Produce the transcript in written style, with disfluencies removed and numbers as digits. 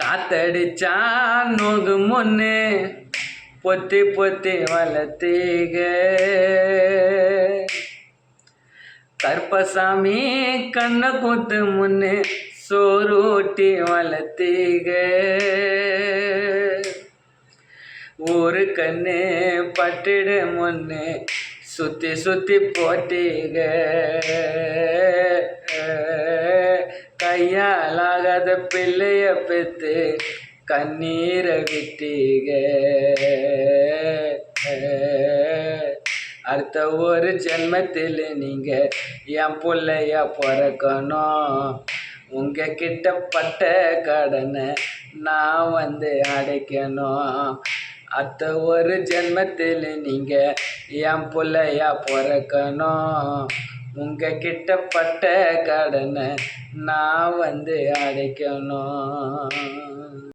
காத்தடிச்சான் நோகும் முன்னே பொத்தி பொத்தி வளர்த்தீக கருப்பசாமி கண்ண கூத்து முன்னே சோறுட்டி வளர்த்தீக ஊரு கண்ணு பட்டிட முன்னே சுத்தி சுத்தி போட்டீக கையாலாகாத பிள்ளைய பெத்து கண்ணீரை விட்டீக அடுத்த ஒரு ஜென்மத்தில் நீங்க என் பிள்ளையா பிறக்கணும் உங்க கிட்ட பட்ட கடனை நான் அடைக்கணும் அடுத்த ஒரு ஜென்மத்தில் நீங்க என் பிள்ளையா பிறக்கணும் உங்க கிட்ட பட்ட கடனை நான் அடைக்கணும்.